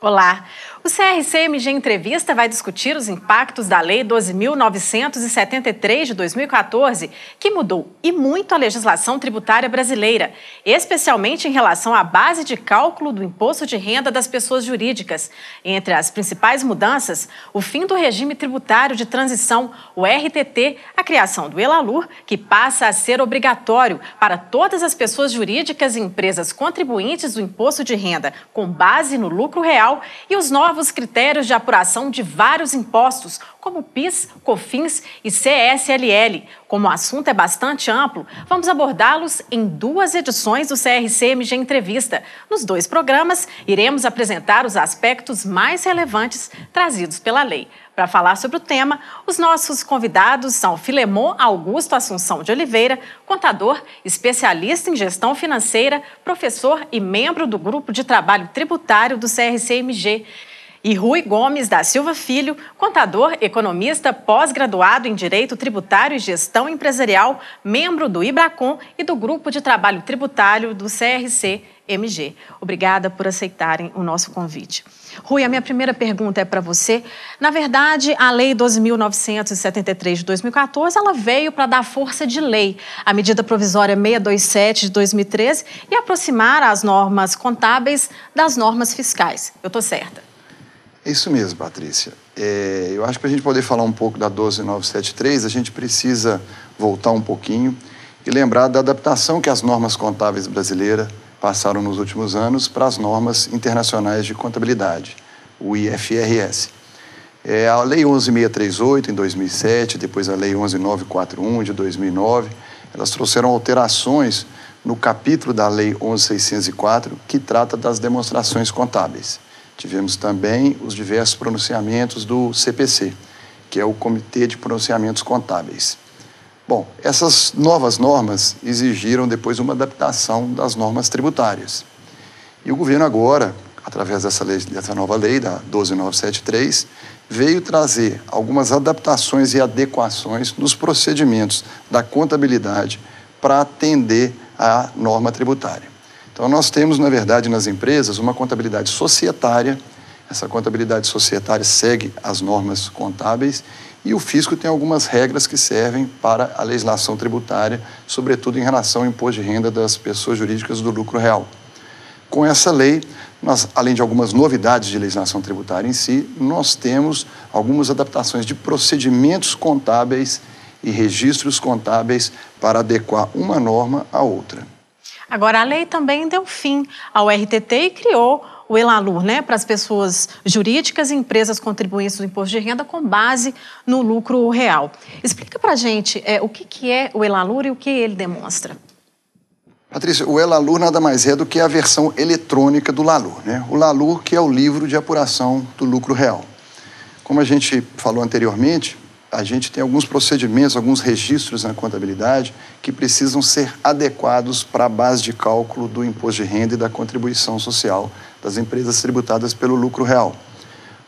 Olá! O CRC-MG Entrevista vai discutir os impactos da Lei 12.973 de 2014, que mudou e muito a legislação tributária brasileira, especialmente em relação à base de cálculo do imposto de renda das pessoas jurídicas. Entre as principais mudanças, o fim do regime tributário de transição, o RTT, a criação do ELALUR, que passa a ser obrigatório para todas as pessoas jurídicas e empresas contribuintes do imposto de renda com base no lucro real, e os novos critérios de apuração de vários impostos, como PIS, COFINS e CSLL. Como o assunto é bastante amplo, vamos abordá-los em 2 edições do CRC-MG Entrevista. Nos 2 programas, iremos apresentar os aspectos mais relevantes trazidos pela lei. Para falar sobre o tema, os nossos convidados são Filemon Augusto Assunção de Oliveira, contador, especialista em gestão financeira, professor e membro do Grupo de Trabalho Tributário do CRC-MG. E Rui Gomes da Silva Filho, contador, economista, pós-graduado em Direito Tributário e Gestão Empresarial, membro do IBRACON e do Grupo de Trabalho Tributário do CRC-MG. Obrigada por aceitarem o nosso convite. Rui, a minha primeira pergunta é para você. Na verdade, a Lei 12.973 de 2014, ela veio para dar força de lei à medida provisória 627 de 2013 e aproximar as normas contábeis das normas fiscais. Eu estou certa? É isso mesmo, Patrícia. Eu acho que para a gente poder falar um pouco da 12.973, a gente precisa voltar um pouquinho e lembrar da adaptação que as normas contábeis brasileiras passaram nos últimos anos para as normas internacionais de contabilidade, o IFRS. A Lei 11.638, em 2007, depois a Lei 11.941, de 2009, elas trouxeram alterações no capítulo da Lei 11.604, que trata das demonstrações contábeis. Tivemos também os diversos pronunciamentos do CPC, que é o Comitê de Pronunciamentos Contábeis. Bom, essas novas normas exigiram depois uma adaptação das normas tributárias. E o governo agora, através dessa nova lei, da 12.973, veio trazer algumas adaptações e adequações nos procedimentos da contabilidade para atender à norma tributária. Então, nós temos, na verdade, nas empresas, uma contabilidade societária. Essa contabilidade societária segue as normas contábeis e o fisco tem algumas regras que servem para a legislação tributária, sobretudo em relação ao imposto de renda das pessoas jurídicas do lucro real. Com essa lei, nós, além de algumas novidades de legislação tributária em si, nós temos algumas adaptações de procedimentos contábeis e registros contábeis para adequar uma norma à outra. Agora, a lei também deu fim ao RTT e criou o ELALUR, para as pessoas jurídicas e empresas contribuintes do imposto de renda com base no lucro real. Explica para a gente o que é o ELALUR e o que ele demonstra. Patrícia, o ELALUR nada mais é do que a versão eletrônica do LALUR, O LALUR, que é o livro de apuração do lucro real. Como a gente falou anteriormente, a gente tem alguns procedimentos, alguns registros na contabilidade que precisam ser adequados para a base de cálculo do imposto de renda e da contribuição social das empresas tributadas pelo lucro real.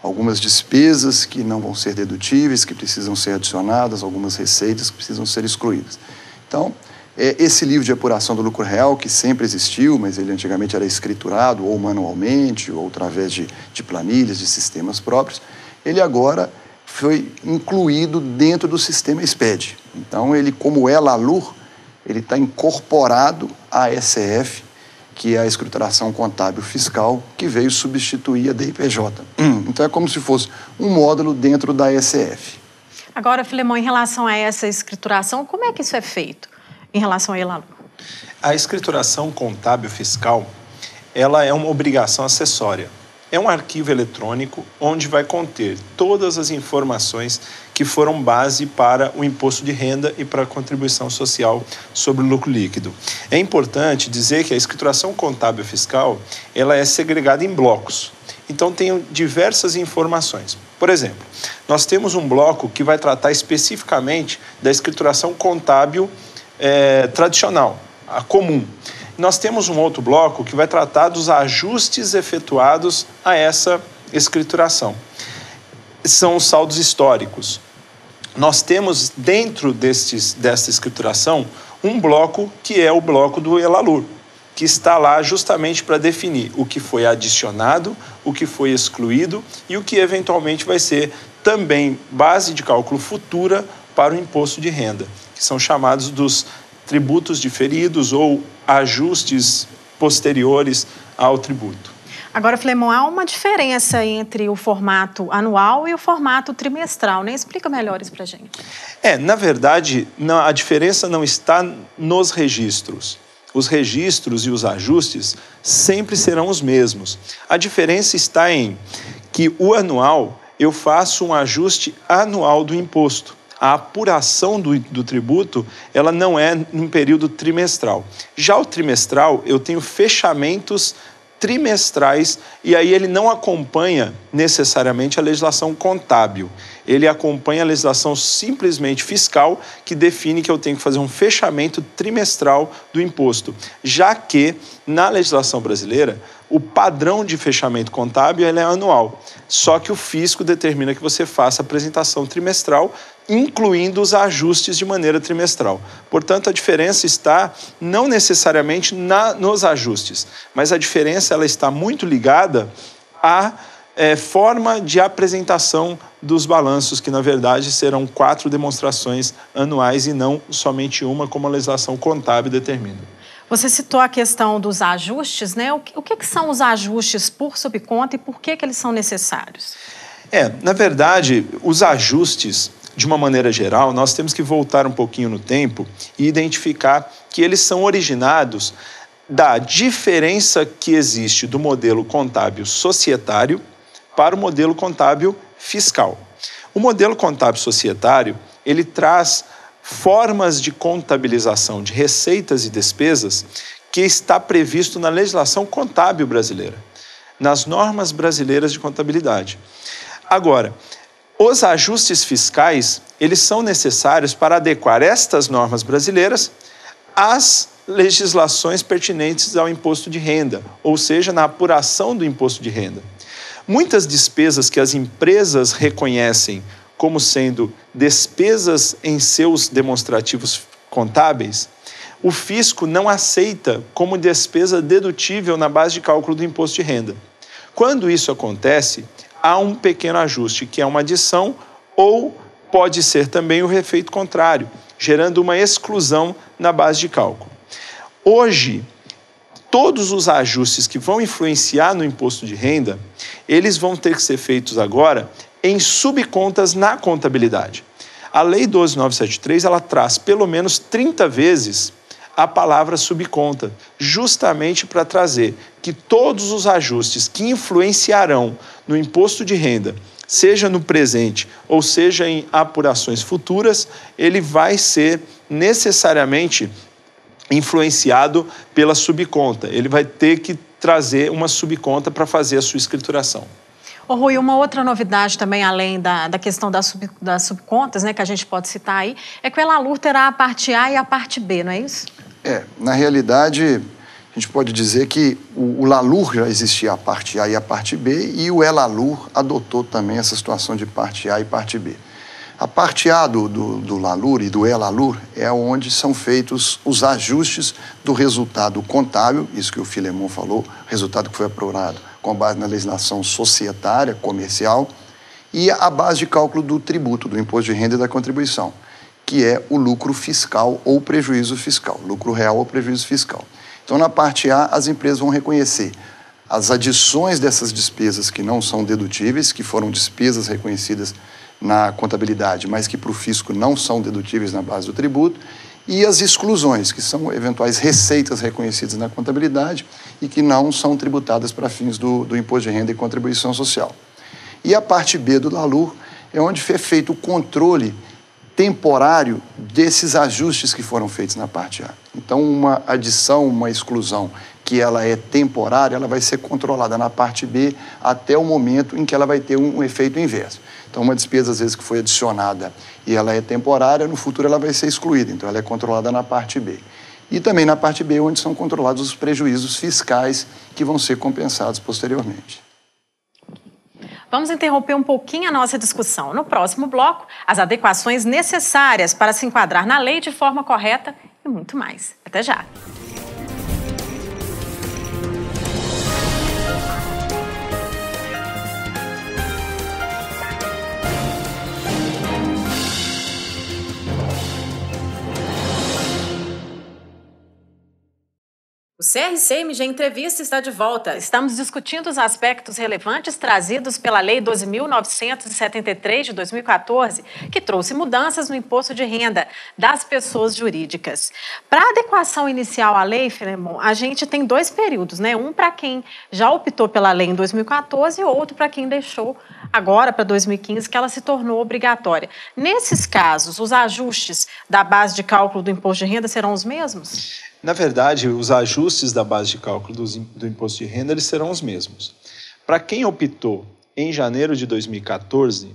Algumas despesas que não vão ser dedutíveis, que precisam ser adicionadas, algumas receitas que precisam ser excluídas. Então, esse livro de apuração do lucro real, que sempre existiu, mas ele antigamente era escriturado ou manualmente ou através de planilhas, de sistemas próprios, ele agora foi incluído dentro do sistema SPED. Então, ele, como é LALUR, ele está incorporado à SF, que é a escrituração contábil fiscal, que veio substituir a DIPJ. Então, é como se fosse um módulo dentro da SF. Agora, Filemon, em relação a essa escrituração, como é que isso é feito em relação ao ELALUR? A escrituração contábil fiscal, ela é uma obrigação acessória. É um arquivo eletrônico onde vai conter todas as informações que foram base para o imposto de renda e para a contribuição social sobre o lucro líquido. É importante dizer que a escrituração contábil fiscal ela é segregada em blocos. Então, tem diversas informações. Por exemplo, nós temos um bloco que vai tratar especificamente da escrituração contábil tradicional, a comum. Nós temos um outro bloco que vai tratar dos ajustes efetuados a essa escrituração. São os saldos históricos. Nós temos dentro dessa escrituração um bloco que é o bloco do ELALUR. que está lá justamente para definir o que foi adicionado, o que foi excluído e o que eventualmente vai ser também base de cálculo futura para o imposto de renda, que são chamados dos tributos diferidos ou ajustes posteriores ao tributo. Agora, Filemon, há uma diferença entre o formato anual e o formato trimestral, né? Explica melhor isso para a gente. Na verdade, a diferença não está nos registros. Os registros e os ajustes sempre serão os mesmos. A diferença está em que o anual, eu faço um ajuste anual do imposto. A apuração do tributo, ela não é num período trimestral. Já o trimestral, eu tenho fechamentos trimestrais e aí ele não acompanha necessariamente a legislação contábil. Ele acompanha a legislação simplesmente fiscal, que define que eu tenho que fazer um fechamento trimestral do imposto. Já que, na legislação brasileira, o padrão de fechamento contábil ele é anual. Só que o fisco determina que você faça a apresentação trimestral, incluindo os ajustes de maneira trimestral. Portanto, a diferença está não necessariamente nos ajustes, mas a diferença ela está muito ligada à forma de apresentação dos balanços, que na verdade serão 4 demonstrações anuais e não somente uma, como a legislação contábil determina. Você citou a questão dos ajustes, né? O que são os ajustes por subconta e por que eles são necessários? Na verdade, os ajustes, de uma maneira geral, nós temos que voltar um pouquinho no tempo e identificar que eles são originados da diferença que existe do modelo contábil societário para o modelo contábil fiscal. O modelo contábil societário, ele traz formas de contabilização de receitas e despesas que está previsto na legislação contábil brasileira, nas normas brasileiras de contabilidade. Agora, os ajustes fiscais, eles são necessários para adequar estas normas brasileiras às legislações pertinentes ao imposto de renda, ou seja, na apuração do imposto de renda. Muitas despesas que as empresas reconhecem como sendo despesas em seus demonstrativos contábeis, o fisco não aceita como despesa dedutível na base de cálculo do imposto de renda. Quando isso acontece, há um pequeno ajuste, que é uma adição, ou pode ser também o efeito contrário, gerando uma exclusão na base de cálculo. Hoje, todos os ajustes que vão influenciar no imposto de renda, eles vão ter que ser feitos agora em subcontas na contabilidade. A Lei 12.973, ela traz pelo menos 30 vezes a palavra subconta, justamente para trazer que todos os ajustes que influenciarão no imposto de renda, seja no presente ou seja em apurações futuras, ele vai ser necessariamente influenciado pela subconta. Ele vai ter que trazer uma subconta para fazer a sua escrituração. Rui, uma outra novidade também, além da questão das subcontas, né, que a gente pode citar aí, é que o Elalur terá a parte A e a parte B, não é isso? Na realidade, a gente pode dizer que o Lalur já existia a parte A e a parte B, e o Elalur adotou também essa situação de parte A e parte B. A parte A do Lalur e do Elalur é onde são feitos os ajustes do resultado contábil, isso que o Filemon falou, resultado que foi apurado com base na legislação societária, comercial, e a base de cálculo do tributo, do imposto de renda e da contribuição, que é o lucro fiscal ou prejuízo fiscal, lucro real ou prejuízo fiscal. Então, na parte A, as empresas vão reconhecer as adições dessas despesas que não são dedutíveis, que foram despesas reconhecidas na contabilidade, mas que para o fisco não são dedutíveis na base do tributo, e as exclusões, que são eventuais receitas reconhecidas na contabilidade e que não são tributadas para fins do imposto de renda e contribuição social. E a parte B do Lalur é onde foi feito o controle temporário desses ajustes que foram feitos na parte A. Então, uma adição, uma exclusão que ela é temporária, ela vai ser controlada na parte B até o momento em que ela vai ter um efeito inverso. Então, uma despesa, às vezes, que foi adicionada e ela é temporária, no futuro ela vai ser excluída. Então, ela é controlada na parte B. E também na parte B, onde são controlados os prejuízos fiscais que vão ser compensados posteriormente. Vamos interromper um pouquinho a nossa discussão. No próximo bloco, as adequações necessárias para se enquadrar na lei de forma correta e muito mais. Até já! CRCMG Entrevista está de volta. Estamos discutindo os aspectos relevantes trazidos pela Lei 12.973 de 2014, que trouxe mudanças no imposto de renda das pessoas jurídicas. Para a adequação inicial à lei, Filemon, a gente tem dois períodos, né? Um para quem já optou pela lei em 2014 e outro para quem deixou agora para 2015, que ela se tornou obrigatória. Nesses casos, os ajustes da base de cálculo do imposto de renda serão os mesmos? Na verdade, os ajustes da base de cálculo do imposto de renda eles serão os mesmos. Para quem optou em janeiro de 2014,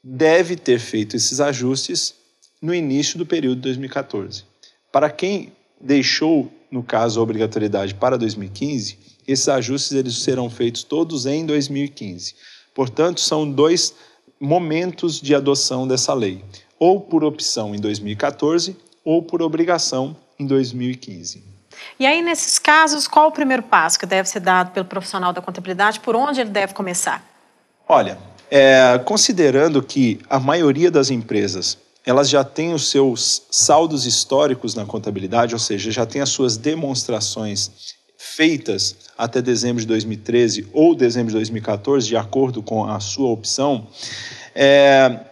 deve ter feito esses ajustes no início do período de 2014. Para quem deixou, no caso, a obrigatoriedade para 2015, esses ajustes eles serão feitos todos em 2015. Portanto, são dois momentos de adoção dessa lei, ou por opção em 2014 ou por obrigação em 2015. E aí, nesses casos, qual o primeiro passo que deve ser dado pelo profissional da contabilidade? Por onde ele deve começar? Olha, considerando que a maioria das empresas elas já têm os seus saldos históricos na contabilidade, ou seja, já têm as suas demonstrações feitas até dezembro de 2013 ou dezembro de 2014, de acordo com a sua opção,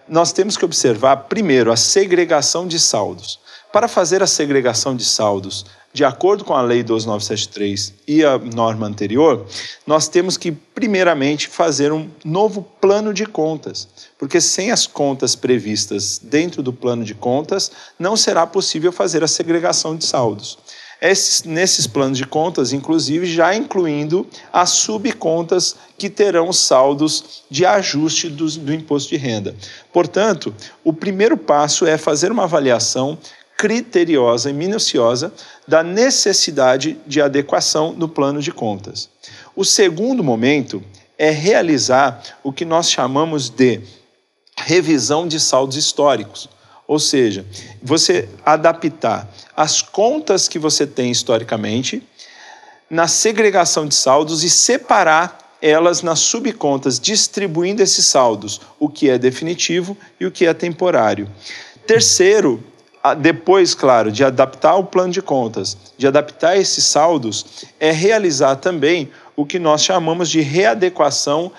nós temos que observar, primeiro, a segregação de saldos. Para fazer a segregação de saldos de acordo com a Lei 12.973 e a norma anterior, nós temos que, primeiramente, fazer um novo plano de contas, porque sem as contas previstas dentro do plano de contas, não será possível fazer a segregação de saldos. Nesses planos de contas, inclusive, já incluindo as subcontas que terão saldos de ajuste do imposto de renda. Portanto, o primeiro passo é fazer uma avaliação criteriosa e minuciosa da necessidade de adequação no plano de contas. O segundo momento é realizar o que nós chamamos de revisão de saldos históricos, ou seja, você adaptar as contas que você tem historicamente na segregação de saldos e separar elas nas subcontas, distribuindo esses saldos, o que é definitivo e o que é temporário. Terceiro, depois, claro, de adaptar o plano de contas, de adaptar esses saldos, é realizar também o que nós chamamos de readequação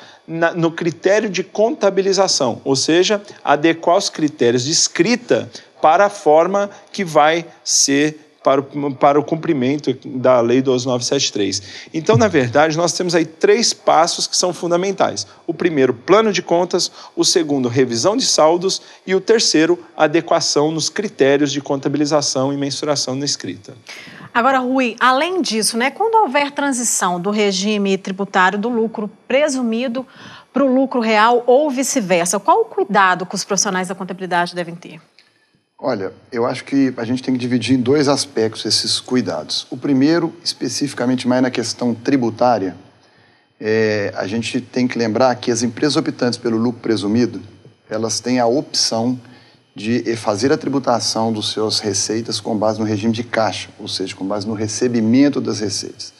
no critério de contabilização, ou seja, adequar os critérios de escrita para a forma que vai ser para o cumprimento da Lei 12.973. Então, na verdade, nós temos aí 3 passos que são fundamentais. O primeiro, plano de contas. O segundo, revisão de saldos. E o terceiro, adequação nos critérios de contabilização e mensuração na escrita. Agora, Rui, além disso, quando houver transição do regime tributário do lucro presumido para o lucro real ou vice-versa, qual o cuidado que os profissionais da contabilidade devem ter? Olha, eu acho que a gente tem que dividir em 2 aspectos esses cuidados. O primeiro, especificamente mais na questão tributária, a gente tem que lembrar que as empresas optantes pelo lucro presumido, elas têm a opção de fazer a tributação dos seus receitas com base no regime de caixa, ou seja, com base no recebimento das receitas.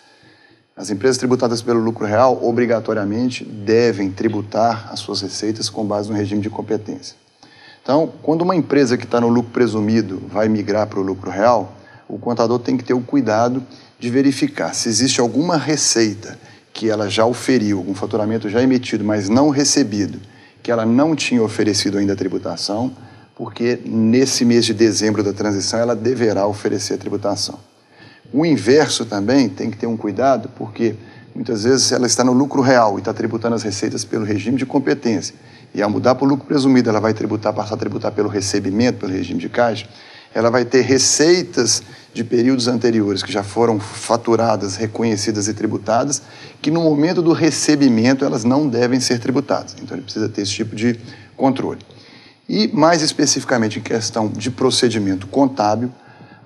As empresas tributadas pelo lucro real, obrigatoriamente, devem tributar as suas receitas com base no regime de competência. Então, quando uma empresa que está no lucro presumido vai migrar para o lucro real, o contador tem que ter o cuidado de verificar se existe alguma receita que ela já oferiu, algum faturamento já emitido, mas não recebido, que ela não tinha oferecido ainda a tributação, porque nesse mês de dezembro da transição ela deverá oferecer a tributação. O inverso também tem que ter um cuidado, porque muitas vezes ela está no lucro real e está tributando as receitas pelo regime de competência. E ao mudar para o lucro presumido, ela vai passar a tributar pelo recebimento, pelo regime de caixa. Ela vai ter receitas de períodos anteriores que já foram faturadas, reconhecidas e tributadas, que no momento do recebimento elas não devem ser tributadas. Então ele precisa ter esse tipo de controle. E mais especificamente em questão de procedimento contábil,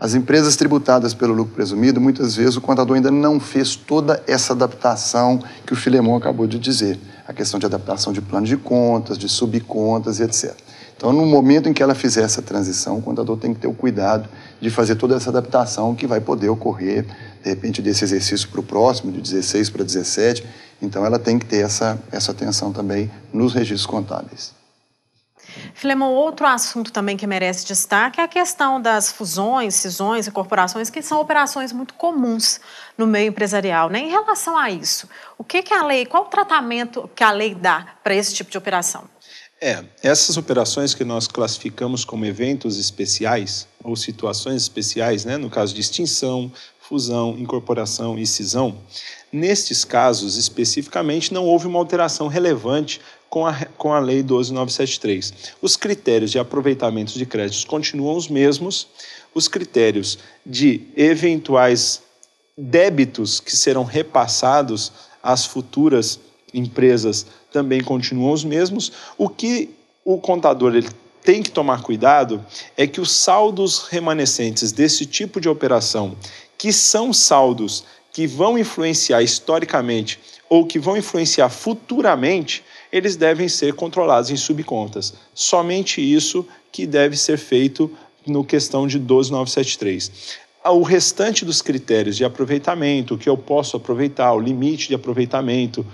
as empresas tributadas pelo lucro presumido, muitas vezes o contador ainda não fez toda essa adaptação que o Filemon acabou de dizer. A questão de adaptação de plano de contas, de subcontas e etc. Então, no momento em que ela fizer essa transição, o contador tem que ter o cuidado de fazer toda essa adaptação que vai poder ocorrer, de repente, desse exercício para o próximo, de 16 para 17. Então, ela tem que ter essa atenção também nos registros contábeis. Filemon, outro assunto também que merece destaque é a questão das fusões, cisões e corporações, que são operações muito comuns no meio empresarial, né? Em relação a isso, qual o tratamento que a lei dá para esse tipo de operação? Essas operações que nós classificamos como eventos especiais ou situações especiais, né, no caso de extinção, fusão, incorporação e cisão, nestes casos, especificamente, não houve uma alteração relevante com a Lei 12.973. Os critérios de aproveitamento de créditos continuam os mesmos, os critérios de eventuais débitos que serão repassados às futuras empresas também continuam os mesmos. O que o contador ele tem que tomar cuidado é que os saldos remanescentes desse tipo de operação, que são saldos que vão influenciar historicamente ou que vão influenciar futuramente, eles devem ser controlados em subcontas. Somente isso que deve ser feito no questão de 12.973. O restante dos critérios de aproveitamento, o que eu posso aproveitar, o limite de aproveitamento,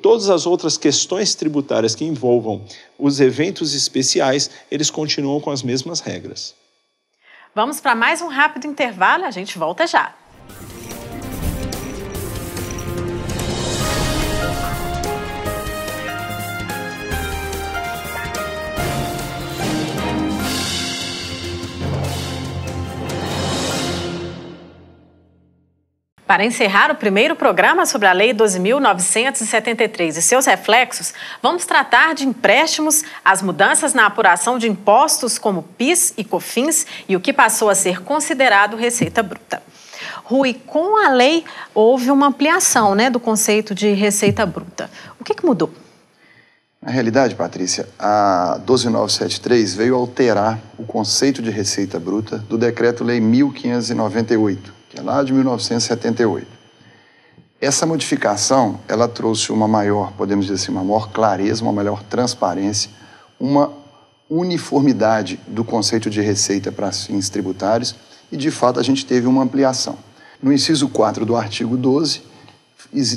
todas as outras questões tributárias que envolvam os eventos especiais, eles continuam com as mesmas regras. Vamos para mais um rápido intervalo, a gente volta já. Para encerrar o primeiro programa sobre a Lei 12.973 e seus reflexos, vamos tratar de empréstimos, as mudanças na apuração de impostos como PIS e COFINS e o que passou a ser considerado Receita Bruta. Rui, com a lei houve uma ampliação, do conceito de Receita Bruta. O que mudou? Na realidade, Patrícia, a 12.973 veio alterar o conceito de Receita Bruta do Decreto-Lei 1598. Que é lá de 1978. Essa modificação, ela trouxe uma maior, podemos dizer assim, uma maior clareza, uma maior transparência, uma uniformidade do conceito de receita para fins tributários e, de fato, a gente teve uma ampliação. No inciso 4 do artigo 12,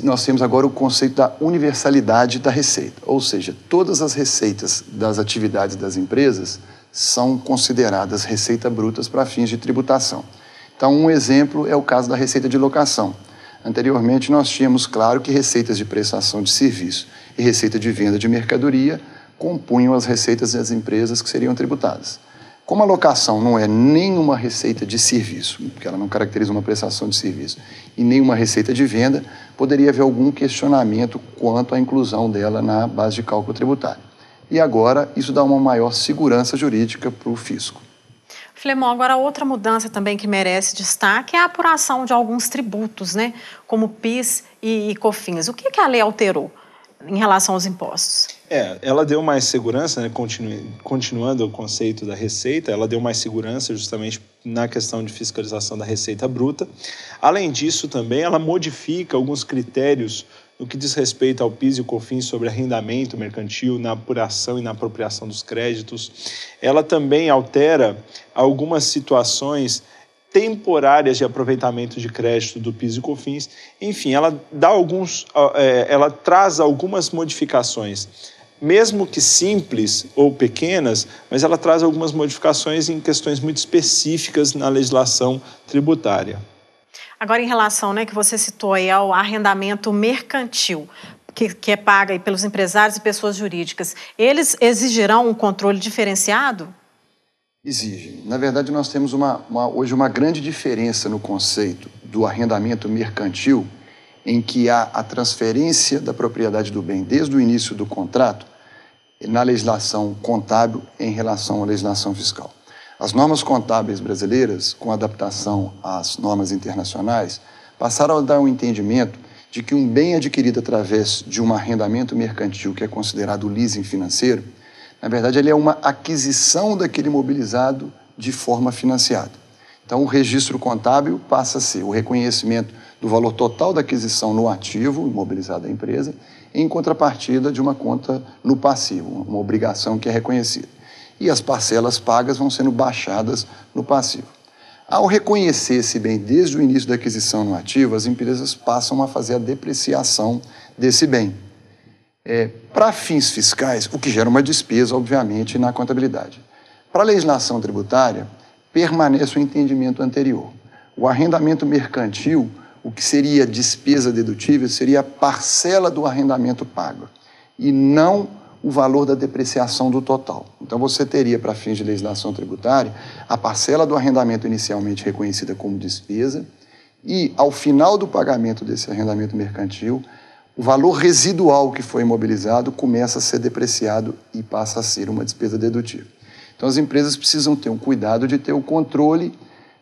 nós temos agora o conceito da universalidade da receita, ou seja, todas as receitas das atividades das empresas são consideradas receita brutas para fins de tributação. Então, um exemplo é o caso da receita de locação. Anteriormente, nós tínhamos, claro, que receitas de prestação de serviço e receita de venda de mercadoria compunham as receitas das empresas que seriam tributadas. Como a locação não é nenhuma receita de serviço, porque ela não caracteriza uma prestação de serviço, e nenhuma receita de venda, poderia haver algum questionamento quanto à inclusão dela na base de cálculo tributário. E agora, isso dá uma maior segurança jurídica para o fisco. Filemon, agora outra mudança também que merece destaque é a apuração de alguns tributos, como PIS e COFINS. O que a lei alterou em relação aos impostos? Ela deu mais segurança, continuando o conceito da receita, ela deu mais segurança justamente na questão de fiscalização da receita bruta. Além disso, também, ela modifica alguns critérios no que diz respeito ao PIS e ao COFINS sobre arrendamento mercantil, na apuração e na apropriação dos créditos. Ela também altera algumas situações temporárias de aproveitamento de crédito do PIS e COFINS. Enfim, ela traz algumas modificações, mesmo que simples ou pequenas, mas ela traz algumas modificações em questões muito específicas na legislação tributária. Agora, em relação, que você citou aí ao arrendamento mercantil, que é pago aí pelos empresários e pessoas jurídicas, eles exigirão um controle diferenciado? Exigem. Na verdade, nós temos hoje uma grande diferença no conceito do arrendamento mercantil, em que há a transferência da propriedade do bem desde o início do contrato na legislação contábil em relação à legislação fiscal. As normas contábeis brasileiras, com adaptação às normas internacionais, passaram a dar um entendimento de que um bem adquirido através de um arrendamento mercantil, que é considerado leasing financeiro, na verdade, ele é uma aquisição daquele imobilizado de forma financiada. Então, o registro contábil passa a ser o reconhecimento do valor total da aquisição no ativo imobilizado da empresa, em contrapartida de uma conta no passivo, uma obrigação que é reconhecida. E as parcelas pagas vão sendo baixadas no passivo. Ao reconhecer esse bem desde o início da aquisição no ativo, as empresas passam a fazer a depreciação desse bem. Para fins fiscais, o que gera uma despesa, obviamente, na contabilidade. Para a legislação tributária, permanece o entendimento anterior. O arrendamento mercantil, o que seria despesa dedutível, seria a parcela do arrendamento pago e não o valor da depreciação do total. Então, você teria, para fins de legislação tributária, a parcela do arrendamento inicialmente reconhecida como despesa e, ao final do pagamento desse arrendamento mercantil, o valor residual que foi imobilizado começa a ser depreciado e passa a ser uma despesa dedutível. Então, as empresas precisam ter um cuidado de ter o controle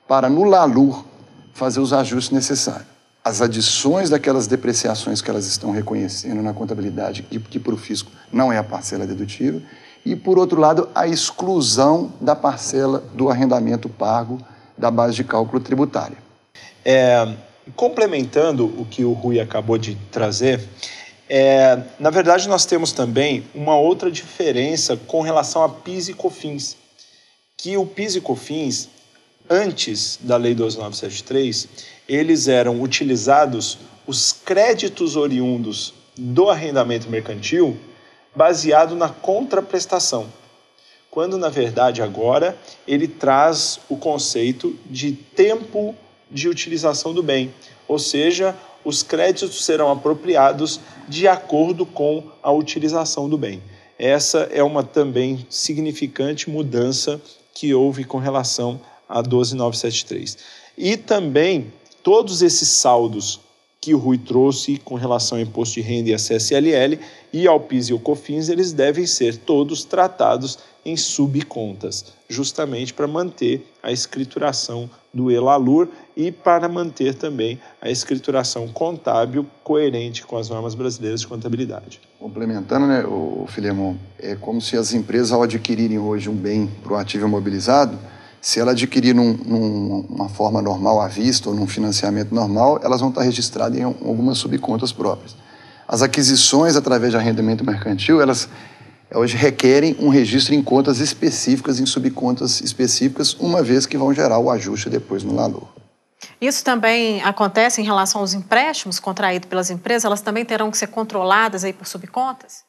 para, no LALUR, fazer os ajustes necessários. As adições daquelas depreciações que elas estão reconhecendo na contabilidade e que para o fisco não é a parcela dedutível, e, por outro lado, a exclusão da parcela do arrendamento pago da base de cálculo tributária. Complementando o que o Rui acabou de trazer, na verdade nós temos também uma outra diferença com relação a PIS e COFINS, que o PIS e COFINS, antes da Lei 12.973, eles eram utilizados os créditos oriundos do arrendamento mercantil baseado na contraprestação, quando, na verdade, agora ele traz o conceito de tempo de utilização do bem, ou seja, os créditos serão apropriados de acordo com a utilização do bem. Essa é uma também significante mudança que houve com relação a 12.973. E também todos esses saldos que o Rui trouxe com relação ao imposto de renda e a CSLL e ao PIS e ao COFINS, eles devem ser todos tratados em subcontas, justamente para manter a escrituração do ELALUR e para manter também a escrituração contábil coerente com as normas brasileiras de contabilidade. Complementando, né, Filemon, é como se as empresas, ao adquirirem hoje um bem para o ativo imobilizado, se ela adquirir numa forma normal à vista ou num financiamento normal, elas vão estar registradas em algumas subcontas próprias. As aquisições através de arrendamento mercantil, elas hoje requerem um registro em contas específicas, em subcontas específicas, uma vez que vão gerar o ajuste depois no LALUR. Isso também acontece em relação aos empréstimos contraídos pelas empresas? Elas também terão que ser controladas aí por subcontas?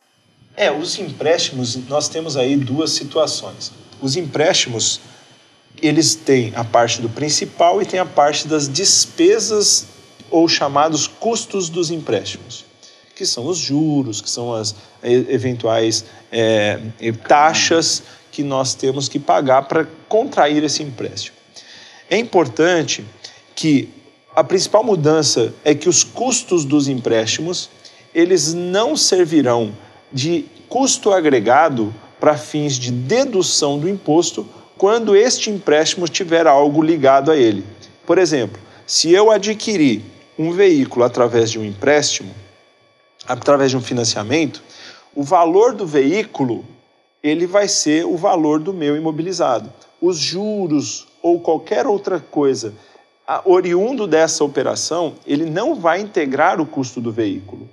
Os empréstimos, nós temos aí duas situações. Os empréstimos, eles têm a parte do principal e tem a parte das despesas ou chamados custos dos empréstimos, que são os juros, que são as eventuais taxas que nós temos que pagar para contrair esse empréstimo. É importante que a principal mudança é que os custos dos empréstimos, eles não servirão de custo agregado para fins de dedução do imposto quando este empréstimo tiver algo ligado a ele. Por exemplo, se eu adquirir um veículo através de um empréstimo, através de um financiamento, o valor do veículo ele vai ser o valor do meu imobilizado. Os juros ou qualquer outra coisa oriundo dessa operação, ele não vai integrar o custo do veículo.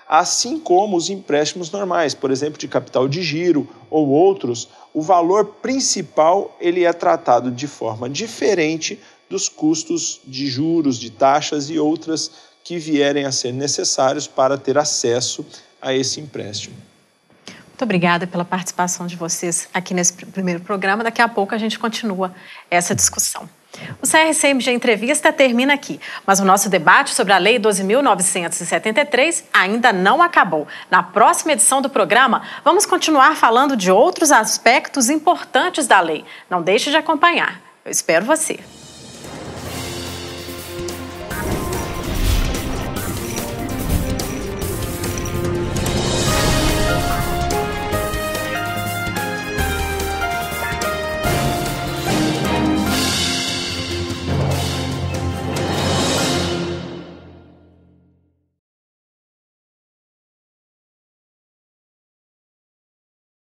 Assim como os empréstimos normais, por exemplo, de capital de giro ou outros, o valor principal ele é tratado de forma diferente dos custos de juros, de taxas e outras que vierem a ser necessários para ter acesso a esse empréstimo. Muito obrigada pela participação de vocês aqui nesse primeiro programa. Daqui a pouco a gente continua essa discussão. O CRCMG Entrevista termina aqui, mas o nosso debate sobre a Lei 12.973 ainda não acabou. Na próxima edição do programa, vamos continuar falando de outros aspectos importantes da lei. Não deixe de acompanhar. Eu espero você.